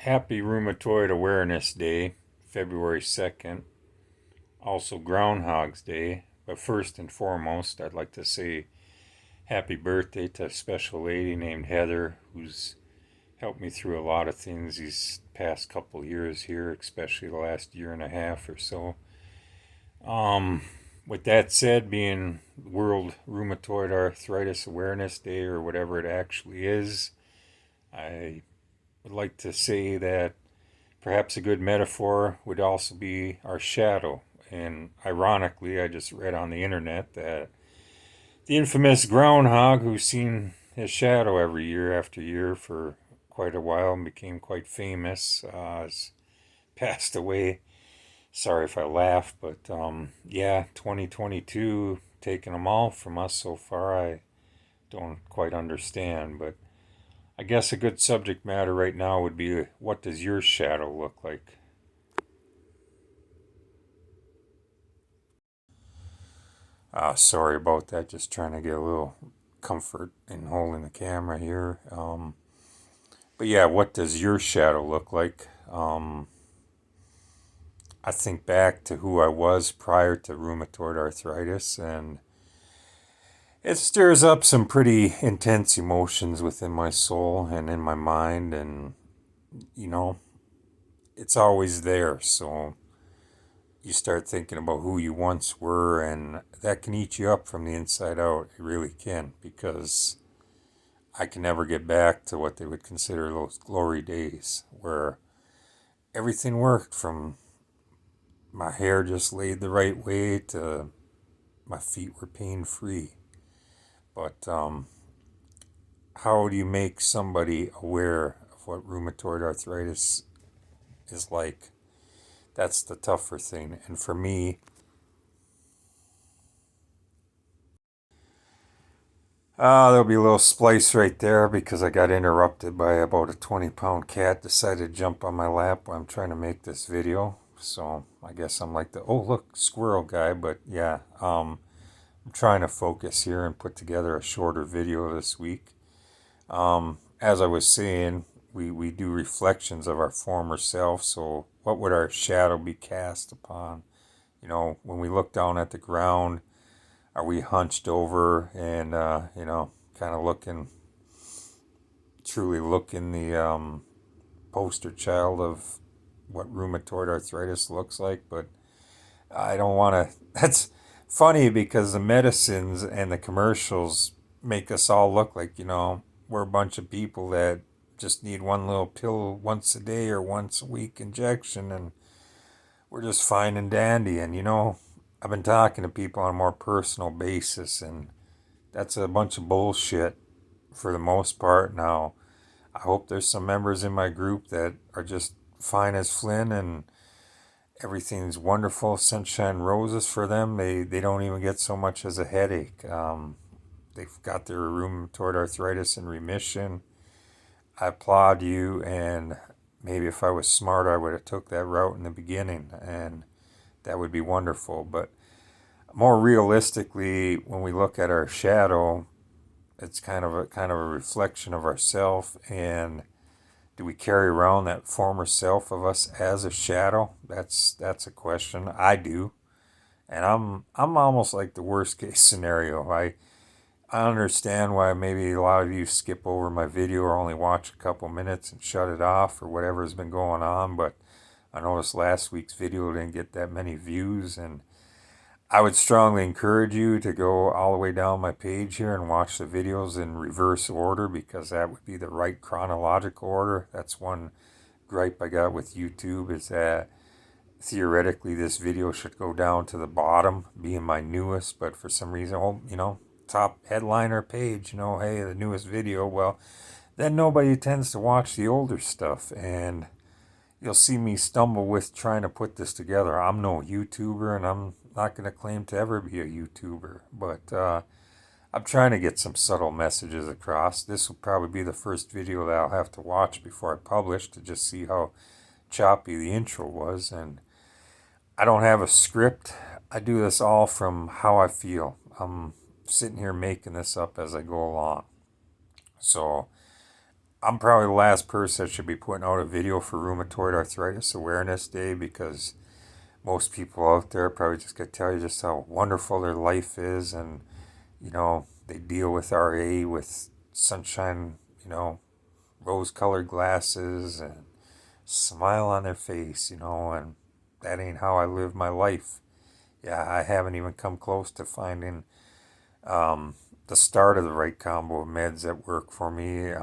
Happy Rheumatoid Awareness Day, February 2nd. Also Groundhog's Day. But first and foremost, I'd like to say happy birthday to a special lady named Heather, who's helped me through a lot of things these past couple years here, especially the last year and a half or so. Um, with that said, being World Rheumatoid Arthritis Awareness Day, or whatever it actually is, I would like to say that perhaps a good metaphor would also be our shadow. And ironically, I just read on the internet that the infamous groundhog, who's seen his shadow every year after year for quite a while and became quite famous, has passed away. Sorry if I laugh, but yeah, 2022 taking them all from us so far. I don't quite understand, but I guess a good subject matter right now would be, what does your shadow look like? Sorry about that. Just trying to get a little comfort in holding the camera here. But yeah, what does your shadow look like? I think back to who I was prior to rheumatoid arthritis, and it stirs up some pretty intense emotions within my soul and in my mind, and you know, it's always there. So you start thinking about who you once were, and that can eat you up from the inside out. It really can, because I can never get back to what they would consider those glory days where everything worked, from my hair just laid the right way to my feet were pain free. But how do you make somebody aware of what rheumatoid arthritis is like? That's the tougher thing. And for me, there'll be a little splice right there because I got interrupted by about a 20-pound cat decided to jump on my lap while I'm trying to make this video. So I guess I'm like the, oh look, squirrel guy. But yeah, I'm trying to focus here and put together a shorter video this week. As I was saying, we do reflections of our former self. So what would our shadow be cast upon? You know, when we look down at the ground, are we hunched over and, kind of truly looking the poster child of what rheumatoid arthritis looks like? But I don't want to. That's funny because the medicines and the commercials make us all look like, we're a bunch of people that just need one little pill once a day or once a week injection, and we're just fine and dandy. And, I've been talking to people on a more personal basis, and that's a bunch of bullshit for the most part. Now, I hope there's some members in my group that are just fine as Flynn and everything's wonderful, sunshine roses for them. They don't even get so much as a headache. They've got their rheumatoid arthritis in remission. I applaud you, and maybe if I was smart, I would have took that route in the beginning, and that would be wonderful. But more realistically, when we look at our shadow, it's kind of a reflection of ourself. And do we carry around that former self of us as a shadow? That's a question. I do, and I'm almost like the worst case scenario. I understand why maybe a lot of you skip over my video or only watch a couple minutes and shut it off or whatever's been going on, but I noticed last week's video didn't get that many views, and I would strongly encourage you to go all the way down my page here and watch the videos in reverse order, because that would be the right chronological order. That's one gripe I got with YouTube, is that theoretically this video should go down to the bottom, being my newest, but for some reason, top headliner page, hey, the newest video. Well, then nobody tends to watch the older stuff, and you'll see me stumble with trying to put this together. I'm no YouTuber, and I'm not going to claim to ever be a YouTuber, but I'm trying to get some subtle messages across. This will probably be the first video that I'll have to watch before I publish to just see how choppy the intro was. And I don't have a script. I do this all from how I feel. I'm sitting here making this up as I go along. So I'm probably the last person that should be putting out a video for Rheumatoid Arthritis Awareness Day, because most people out there probably just gonna tell you just how wonderful their life is, and they deal with RA with sunshine, rose-colored glasses and smile on their face, and that ain't how I live my life. Yeah, I haven't even come close to finding the start of the right combo of meds that work for me.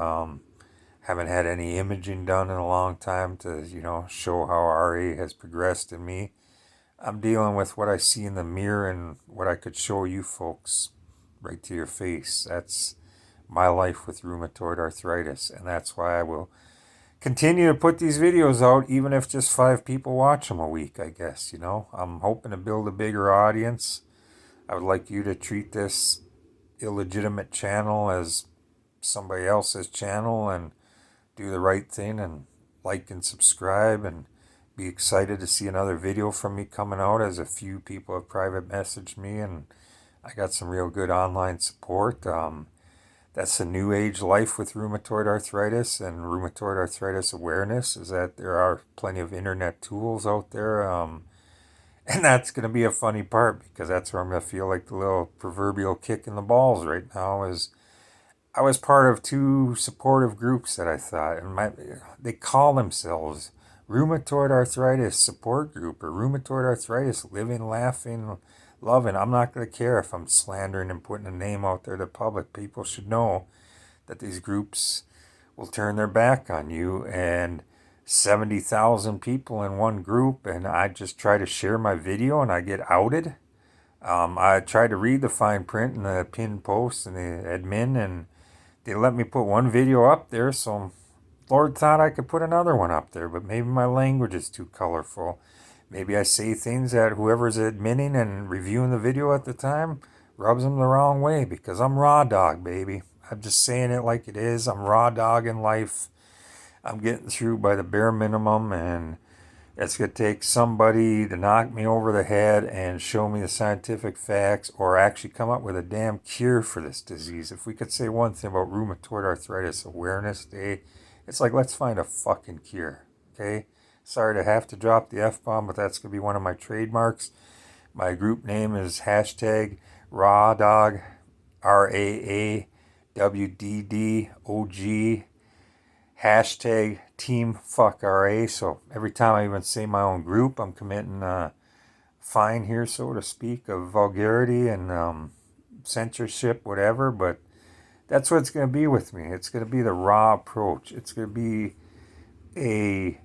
Haven't had any imaging done in a long time to, show how RA has progressed in me. I'm dealing with what I see in the mirror and what I could show you folks right to your face. That's my life with rheumatoid arthritis, and that's why I will continue to put these videos out, even if just 5 people watch them a week, I guess. I'm hoping to build a bigger audience. I would like you to treat this illegitimate channel as somebody else's channel and do the right thing and like and subscribe, and be excited to see another video from me coming out, as a few people have private messaged me and I got some real good online support. That's the new age life with rheumatoid arthritis and rheumatoid arthritis awareness, is that there are plenty of internet tools out there. And that's going to be a funny part, because that's where I'm going to feel like the little proverbial kick in the balls right now. Is I was part of 2 supportive groups that I thought, and they call themselves Rheumatoid Arthritis Support Group, or Rheumatoid Arthritis Living, Laughing, Loving. I'm not going to care if I'm slandering and putting a name out there to the public. People should know that these groups will turn their back on you, and 70,000 people in one group, and I just try to share my video and I get outed. I tried to read the fine print in the pinned post and the admin, and they let me put one video up there, so Lord thought I could put another one up there, but maybe my language is too colorful. Maybe I say things that whoever's admitting and reviewing the video at the time rubs them the wrong way, because I'm raw dog, baby. I'm just saying it like it is. I'm raw dog in life. I'm getting through by the bare minimum, and it's going to take somebody to knock me over the head and show me the scientific facts, or actually come up with a damn cure for this disease. If we could say one thing about Rheumatoid Arthritis Awareness Day, it's like, let's find a fucking cure, okay? Sorry to have to drop the F-bomb, but that's going to be one of my trademarks. My group name is hashtag RAWDOG, RAAWDDOG, hashtag Team Fuck RA. So every time I even say my own group, I'm committing a fine here, so to speak, of vulgarity and censorship, whatever. But that's what it's going to be with me. It's going to be the raw approach. It's going to be a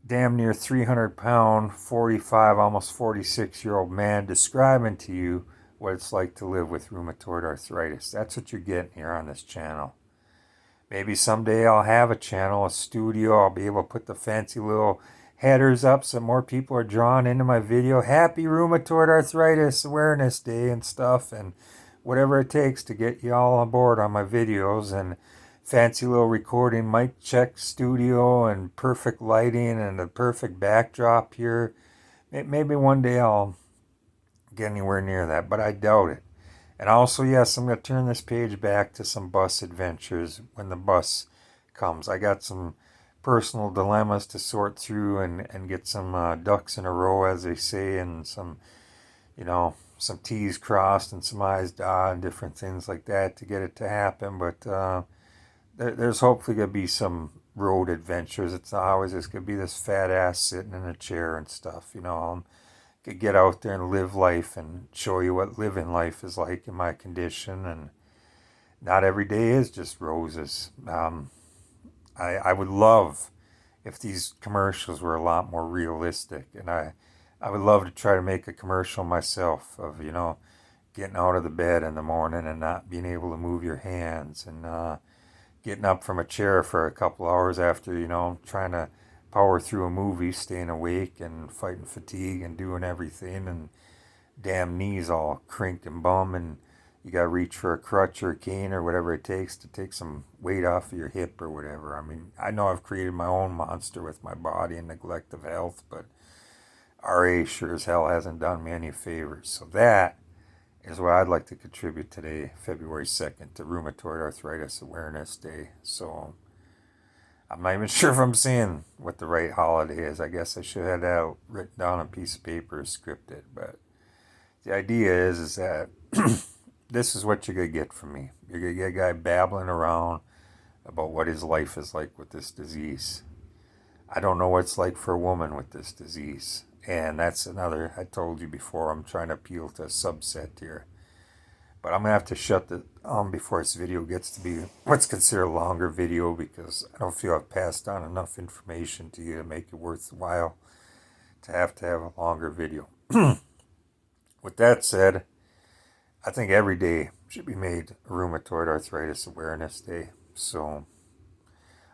damn near 300-pound, 45, almost 46-year-old man describing to you what it's like to live with rheumatoid arthritis. That's what you're getting here on this channel. Maybe someday I'll have a channel, a studio. I'll be able to put the fancy little headers up so more people are drawn into my video. Happy Rheumatoid Arthritis Awareness Day and stuff, and whatever it takes to get you all on board on my videos, and fancy little recording, mic check studio, and perfect lighting and the perfect backdrop here. Maybe one day I'll get anywhere near that, but I doubt it. And also, yes, I'm going to turn this page back to some bus adventures when the bus comes. I got some personal dilemmas to sort through and get some ducks in a row, as they say, and some, some T's crossed and some I's dotted and different things like that to get it to happen. But there's hopefully going to be some road adventures. It's not always just going to be this fat ass sitting in a chair and stuff. Could get out there and live life and show you what living life is like in my condition. And not every day is just roses. I would love if these commercials were a lot more realistic. And I would love to try to make a commercial myself of, getting out of the bed in the morning and not being able to move your hands, and getting up from a chair for a couple hours after, trying to power through a movie, staying awake and fighting fatigue and doing everything, and damn knees all crink and bum, and you gotta reach for a crutch or a cane or whatever it takes to take some weight off of your hip or whatever. I mean, I know I've created my own monster with my body and neglect of health, but RA sure as hell hasn't done me any favors. So that is what I'd like to contribute today, February 2nd, to Rheumatoid Arthritis Awareness Day. So I'm not even sure if I'm saying what the right holiday is. I guess I should have that written down on a piece of paper, scripted. But the idea is that this is what you're gonna get from me. You're gonna get a guy babbling around about what his life is like with this disease. I don't know what it's like for a woman with this disease. And that's another, I told you before, I'm trying to appeal to a subset here. But I'm going to have to shut the before this video gets to be what's considered a longer video, because I don't feel I've passed on enough information to you to make it worthwhile to have a longer video. With that said, I think every day should be made Rheumatoid Arthritis Awareness Day. So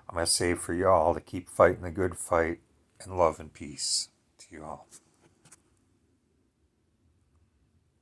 I'm going to say for y'all to keep fighting the good fight, and love and peace to you all.